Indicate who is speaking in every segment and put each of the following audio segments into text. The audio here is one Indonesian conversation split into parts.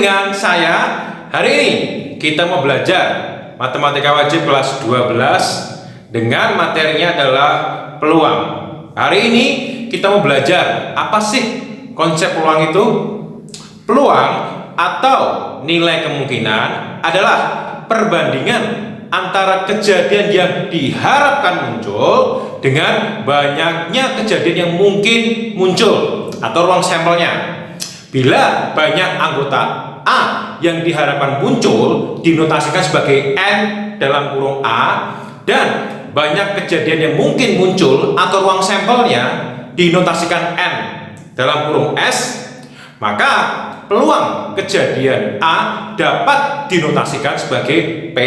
Speaker 1: dengan saya. Hari ini kita mau belajar Matematika Wajib kelas 12 dengan materinya adalah peluang. Hari ini kita mau belajar apa sih konsep peluang itu? Peluang atau nilai kemungkinan adalah perbandingan antara kejadian yang diharapkan muncul dengan banyaknya kejadian yang mungkin muncul atau ruang sampelnya. Bila banyak anggota A yang diharapkan muncul dinotasikan sebagai N dalam kurung A, dan banyak kejadian yang mungkin muncul atau ruang sampelnya dinotasikan N dalam kurung S, maka peluang kejadian A dapat dinotasikan sebagai P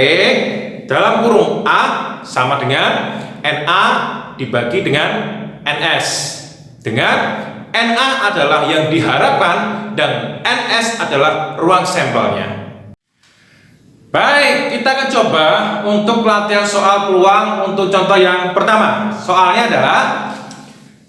Speaker 1: dalam kurung A sama dengan NA dibagi dengan NS, dengan NA adalah yang diharapkan dan NS adalah ruang sampelnya. Baik, kita akan coba untuk latihan soal peluang untuk contoh yang pertama. Soalnya adalah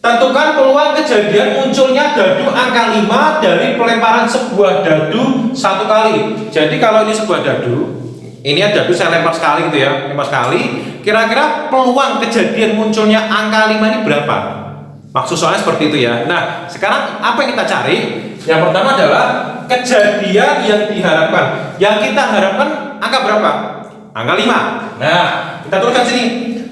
Speaker 1: tentukan peluang kejadian munculnya dadu angka 5 dari pelemparan sebuah dadu satu kali. Jadi kalau ini sebuah dadu, ini ada dadu saya lempar sekali gitu ya, lempar sekali. Kira-kira peluang kejadian munculnya angka 5 ini berapa? Maksud soalnya seperti itu ya. Nah, sekarang apa yang kita cari? Yang pertama adalah kejadian yang diharapkan. Yang kita harapkan angka berapa? Angka 5. Nah, kita tuliskan sini.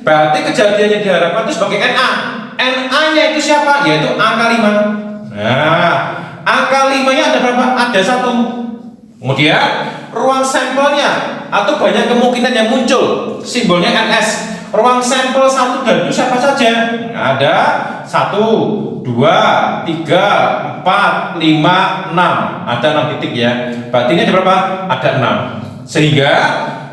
Speaker 1: Berarti kejadian yang diharapkan itu sebagai NA. NA-nya itu siapa? Yaitu angka 5. Nah, angka 5-nya ada berapa? Ada 1. Kemudian ruang sampelnya atau banyak kemungkinan yang muncul, simbolnya NS. Ruang sampel satu dadu siapa saja? Ada 1, 2, 3, 4, 5, 6. Ada 6 titik ya. Berarti ini ada berapa? Ada 6. Sehingga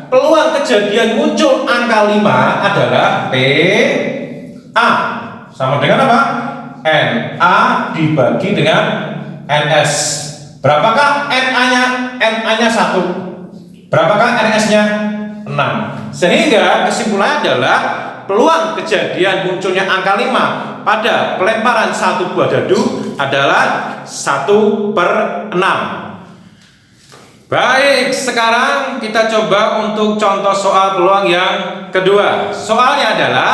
Speaker 1: peluang kejadian muncul angka 5 adalah PA sama dengan apa? NA dibagi dengan NS. Berapakah NA-nya? NA-nya 1. Berapakah NS-nya? 6. Sehingga kesimpulannya adalah peluang kejadian munculnya angka 5 pada pelemparan satu buah dadu adalah 1/6. Baik, sekarang kita coba untuk contoh soal peluang yang kedua. Soalnya adalah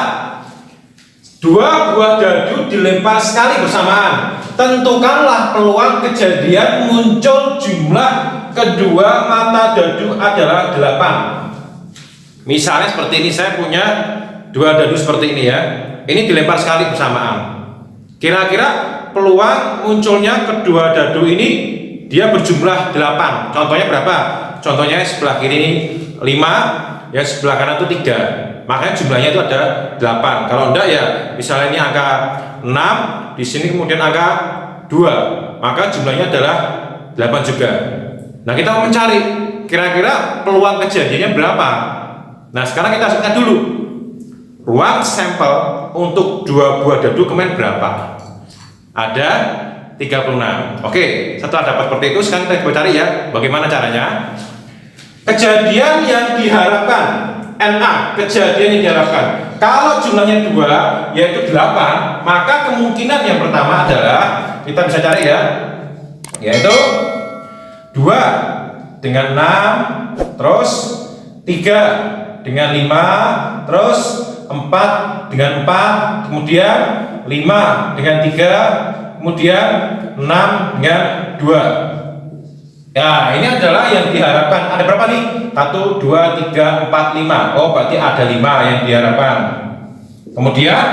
Speaker 1: dua buah dadu dilempar sekali bersamaan. Tentukanlah peluang kejadian muncul jumlah kedua mata dadu adalah 8. Misalnya seperti ini, saya punya dua dadu seperti ini ya. Ini dilempar sekali bersamaan. Kira-kira peluang munculnya kedua dadu ini dia berjumlah 8. Contohnya berapa? Contohnya sebelah kiri ini 5, ya sebelah kanan itu 3. Makanya jumlahnya itu ada 8. Kalau enggak ya misalnya ini angka 6, di sini kemudian angka 2, maka jumlahnya adalah 8 juga. Nah, kita mau mencari kira-kira peluang kejadiannya berapa. Nah, sekarang kita lihat dulu ruang sampel untuk dua buah dadu kemarin berapa? Ada 36. Oke, setelah dapat seperti itu sekarang kita coba cari ya bagaimana caranya. Kejadian yang diharapkan NA, kejadian yang diharapkan. Kalau jumlahnya 2 yaitu 8, maka kemungkinan yang pertama adalah kita bisa cari ya, yaitu 2 dengan 6, terus 3 dengan 5, terus 4 dengan 4, kemudian 5 dengan 3, kemudian 6 dengan 2. Ya, ini adalah yang diharapkan. Ada berapa nih? 1, 2, 3, 4, 5. Oh, berarti ada 5 yang diharapkan. Kemudian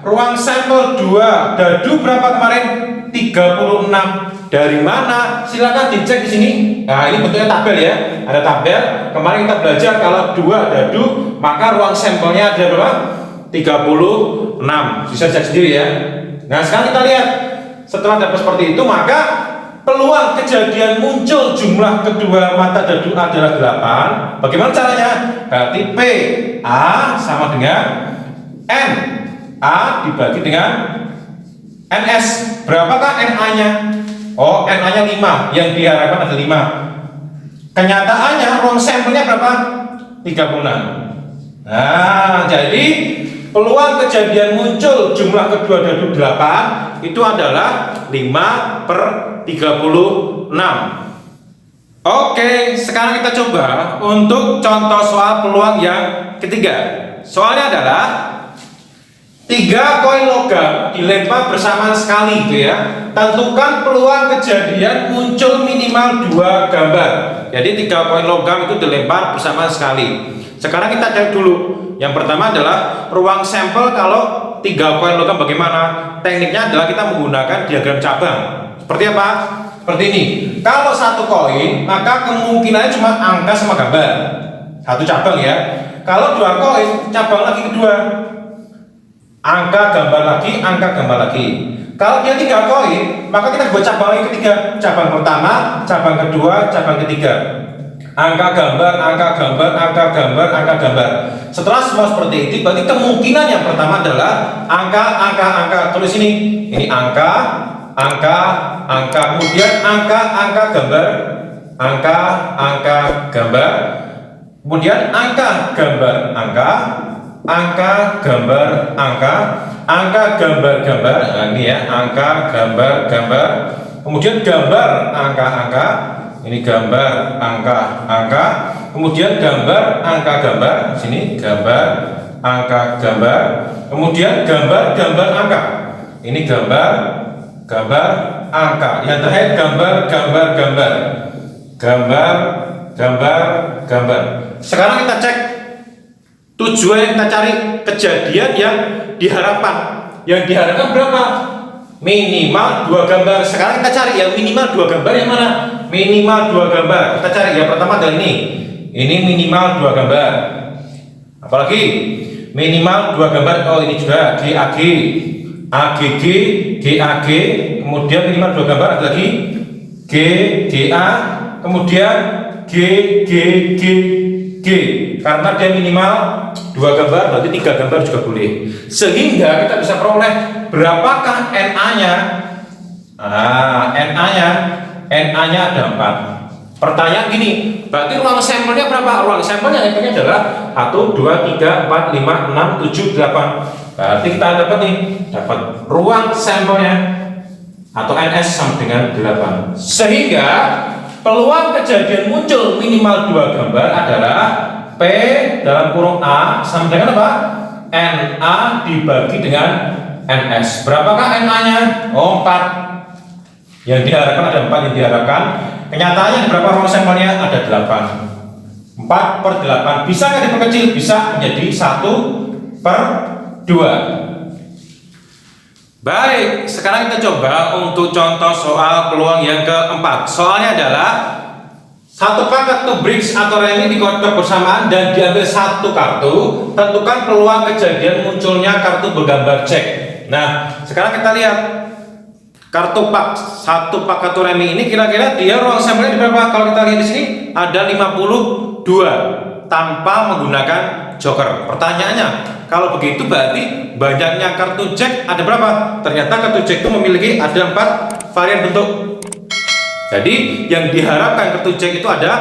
Speaker 1: ruang sampel 2 dadu berapa kemarin? 36. Dari mana? Silakan dicek di sini. Nah, ini bentuknya tabel ya. Ada tabel. Kemarin kita belajar kalau 2 dadu, maka ruang sampelnya ada berapa? 36. Bisa cek sendiri ya. Nah, sekarang kita lihat. Setelah dapat seperti itu, maka peluang kejadian muncul jumlah kedua mata dadu adalah 8. Bagaimana caranya? Berarti P A sama dengan N A dibagi dengan NS. Berapakah NA-nya? Oh, NA-nya 5. Yang diharapkan ada 5. Kenyataannya ruang sampelnya berapa? 36. Nah, jadi peluang kejadian muncul jumlah kedua dadu 8 itu adalah 5/36. Oke, sekarang kita coba untuk contoh soal peluang yang ketiga. Soalnya adalah 3 koin logam dilempar bersamaan sekali gitu ya. Tentukan peluang kejadian muncul minimal 2 gambar. Jadi 3 koin logam itu dilempar bersamaan sekali. Sekarang kita cek dulu. Yang pertama adalah ruang sampel. Kalau 3 koin logam bagaimana? Tekniknya adalah kita menggunakan diagram cabang. Seperti apa? Seperti ini. Kalau 1 koin, maka kemungkinannya cuma angka sama gambar. 1 cabang ya. Kalau 2 koin, cabang lagi kedua. Angka gambar lagi, angka gambar lagi. Kalau dia 3 koin, maka kita buat cabang lagi ketiga. Cabang pertama, cabang kedua, cabang ketiga. Angka gambar, angka gambar, angka gambar, angka gambar. Setelah semua seperti itu, berarti kemungkinan yang pertama adalah angka, angka, angka. Tulis ini. Ini angka, angka, angka. Kemudian angka, angka gambar, angka, angka gambar. Kemudian angka gambar, angka. Angka gambar angka, angka gambar gambar. Nah, ini ya, angka gambar gambar. Kemudian gambar angka angka. Ini gambar angka angka. Kemudian gambar angka gambar. Sini gambar angka gambar. Kemudian gambar gambar angka. Ini gambar gambar angka. Yang terakhir gambar gambar gambar. Gambar gambar gambar. Sekarang kita cek tujuan yang kita cari, kejadian yang diharapkan. Yang diharapkan berapa? Minimal 2 gambar. Sekarang kita cari yang minimal 2 gambar yang mana? Minimal 2 gambar. Kita cari yang pertama adalah ini. Ini minimal 2 gambar. Apalagi? Minimal 2 gambar. Oh, ini juga GAG, AGG, GAG. Kemudian minimal 2 gambar. Ada lagi GA. Kemudian GGG. Karena dia minimal 2 gambar, berarti 3 gambar juga boleh. Sehingga kita bisa peroleh berapakah NA-nya. NA-nya ada 4. Pertanyaan gini, berarti ruang sampelnya berapa? Ruang sampelnya adalah 1, 2, 3, 4, 5, 6, 7, 8. Berarti kita dapat nih, dapat ruang sampelnya atau NS sama dengan 8. Sehingga peluang kejadian muncul minimal 2 gambar adalah P dalam kurung A sama dengan apa? NA dibagi dengan NS. Berapakah NA-nya? Oh, 4. Yang diharapkan ada 4 yang diharapkan. Kenyataannya berapa ruang sampelnya? Ada 8. 4/8. Bisa nggak diperkecil? Bisa menjadi 1/2. Baik, sekarang kita coba untuk contoh soal peluang yang keempat. Soalnya adalah 1 pak kartu bridge atau remi dikocok bersamaan dan diambil 1 kartu. Tentukan peluang kejadian munculnya kartu bergambar cek. Nah, sekarang kita lihat kartu pak 1 pak kartu remi ini kira-kira dia ruang sampelnya di berapa? Kalau kita lihat di sini ada 52 tanpa menggunakan joker. Pertanyaannya, kalau begitu berarti banyaknya kartu jack ada berapa? Ternyata kartu jack itu memiliki ada 4 varian bentuk. Jadi yang diharapkan kartu jack itu ada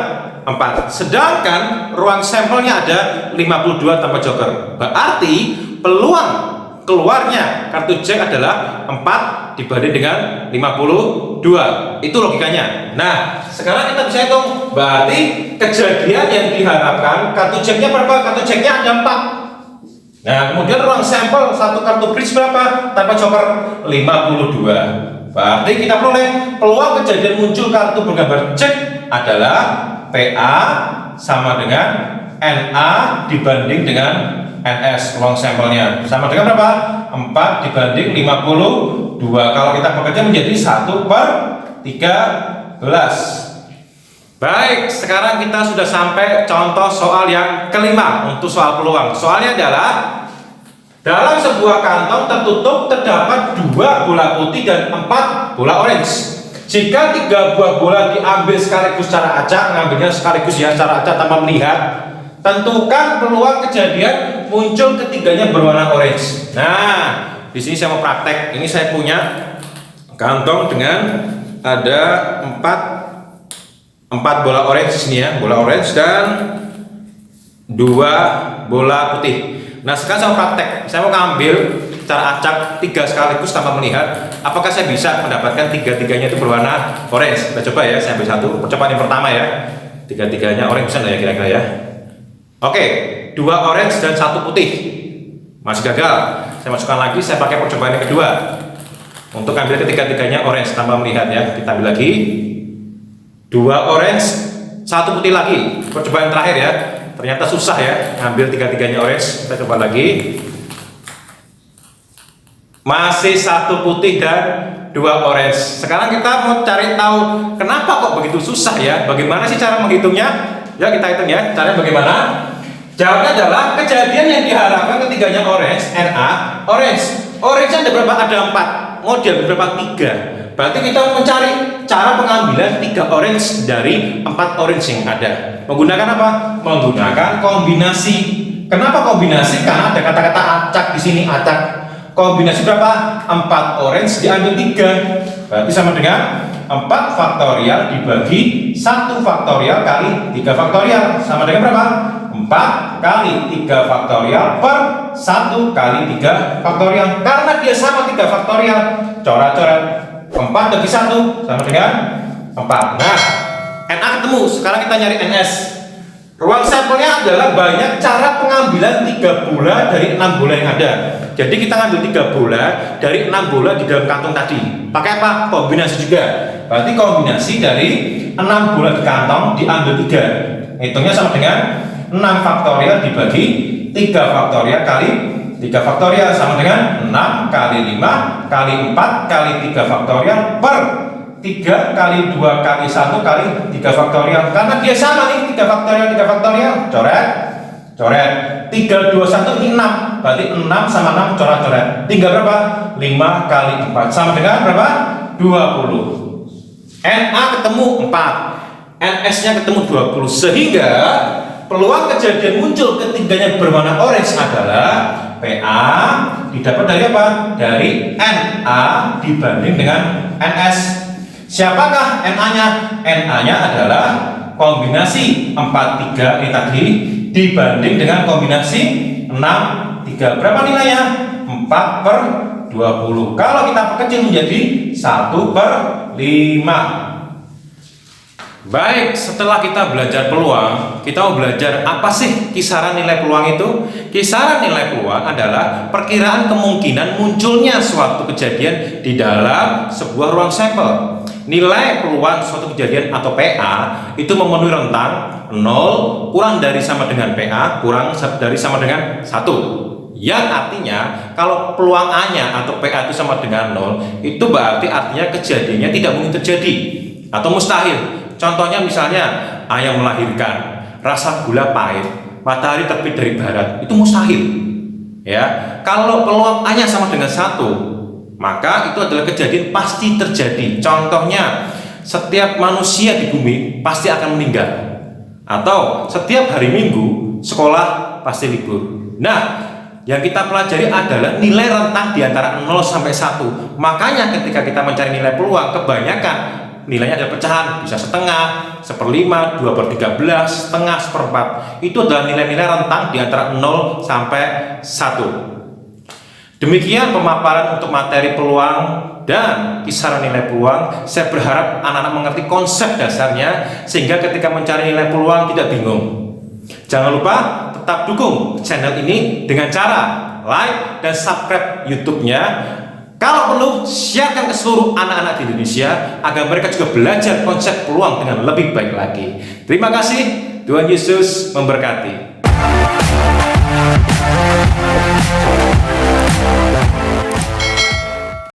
Speaker 1: 4. Sedangkan ruang sampelnya ada 52 tanpa joker. Berarti peluang keluarnya kartu jack adalah 4 dibanding dengan 52. Itu logikanya. Nah, sekarang kita bisa hitung. Berarti kejadian yang diharapkan kartu jacknya berapa? Kartu jacknya ada 4. Nah, kemudian ruang sampel 1 kartu bridge berapa? Tanpa joker 52. Berarti kita peroleh peluang kejadian muncul kartu bergambar cek adalah PA sama dengan NA dibanding dengan NS ruang sampelnya. Sama dengan berapa? 4 dibanding 52. Kalau kita bekerja menjadi 1/13. Baik, sekarang kita sudah sampai contoh soal yang kelima untuk soal peluang. Soalnya adalah dalam sebuah kantong tertutup terdapat 2 bola putih dan 4 bola orange. Jika 3 buah bola diambil sekaligus secara acak, mengambilnya sekaligus ya secara acak tanpa melihat, tentukan peluang kejadian muncul ketiganya berwarna orange. Nah, di sini saya mau praktek. Ini saya punya kantong dengan ada 4 bola orange di sini ya, bola orange dan 2 bola putih. Nah, sekarang saya mau praktek. Saya mau ngambil secara acak 3 sekaligus tanpa melihat, apakah saya bisa mendapatkan tiga-tiganya itu berwarna orange? Kita coba ya, saya ambil satu percobaan yang pertama ya. Tiga-tiganya orange bisa nggak ya kira-kira ya? Oke, 2 orange dan 1 putih. Masih gagal. Saya masukkan lagi, saya pakai percobaan yang kedua. Untuk ambil ketiga-tiganya orange tanpa melihat ya. Kita ambil lagi 2 orange, 1 putih lagi. Percobaan terakhir ya. Ternyata susah ya ngambil tiga-tiganya orange. Kita coba lagi. Masih 1 putih dan 2 orange. Sekarang kita mau cari tahu kenapa kok begitu susah ya. Bagaimana sih cara menghitungnya? Ya kita hitung ya. Caranya bagaimana? Jawabnya adalah kejadian yang diharapkan ketiganya orange, Na, orange. Orange ada berapa? Ada 4. Mau diambil berapa? 3. Berarti kita mencari cara pengambilan 3 orange dari 4 orange yang ada. Menggunakan apa? Menggunakan kombinasi. Kenapa kombinasi? Karena ada kata-kata acak di sini, acak. Kombinasi berapa? 4 orange diambil 3. Berarti sama dengan 4 faktorial dibagi 1 faktorial kali 3 faktorial. Sama dengan berapa? 4 kali 3 faktorial per 1 kali 3 faktorial. Karena dia sama 3 faktorial, coret-coret 4 bagi 1 sama dengan 4. Nah, Na ketemu. Sekarang kita nyari Ns. Ruang sampelnya adalah banyak cara pengambilan 3 bola dari 6 bola yang ada. Jadi kita ngambil 3 bola dari 6 bola di dalam kantong tadi. Pakai apa? Kombinasi juga. Berarti kombinasi dari 6 bola di kantong diambil 3. Hitungnya sama dengan 6 faktorial dibagi 3 faktorial kali 3 faktorial sama dengan 6 kali 5 kali 4 kali 3 faktorial per 3 kali 2 kali 1 kali 3 faktorial. Karena dia sama nih 3 faktorial 3 faktorial. Coret, coret. 3 2 1 ini 6. Berarti 6 sama 6 coret-coret. Tinggal berapa? 5 kali 4 sama dengan berapa? 20. Na ketemu 4. Ns-nya ketemu 20. Sehingga peluang kejadian muncul ketiganya berwarna orange adalah PA didapat dari apa? Dari Na dibanding dengan Ns. Siapakah Na-nya? Na-nya adalah kombinasi 4 3 ini tadi dibanding dengan kombinasi 6 3. Berapa nilainya? 4 per 20. Kalau kita perkecil menjadi 1 per 5. Baik, setelah kita belajar peluang, kita mau belajar apa sih kisaran nilai peluang itu? Kisaran nilai peluang adalah perkiraan kemungkinan munculnya suatu kejadian di dalam sebuah ruang sampel. Nilai peluang suatu kejadian atau PA itu memenuhi rentang 0 kurang dari sama dengan PA kurang dari sama dengan 1. Yang artinya kalau peluang A-nya atau PA itu sama dengan 0, itu berarti artinya kejadiannya tidak mungkin terjadi atau mustahil. Contohnya misalnya ayam melahirkan, rasa gula pahit, matahari terbit dari barat, itu mustahil. Ya, kalau peluang A-nya sama dengan 1, maka itu adalah kejadian pasti terjadi. Contohnya, setiap manusia di bumi pasti akan meninggal. Atau setiap hari Minggu sekolah pasti libur. Nah, yang kita pelajari adalah nilai rentang di antara 0 sampai 1. Makanya ketika kita mencari nilai peluang, kebanyakan nilainya ada pecahan, bisa setengah, 1/5, 2/13, setengah, 1/4. Itu adalah nilai-nilai rentang di antara 0 sampai 1. Demikian pemaparan untuk materi peluang dan kisaran nilai peluang. Saya berharap anak-anak mengerti konsep dasarnya sehingga ketika mencari nilai peluang tidak bingung. Jangan lupa tetap dukung channel ini dengan cara like dan subscribe YouTube-nya. Kalau perlu, sharekan ke seluruh anak-anak di Indonesia agar mereka juga belajar konsep peluang dengan lebih baik lagi. Terima kasih, Tuhan Yesus memberkati.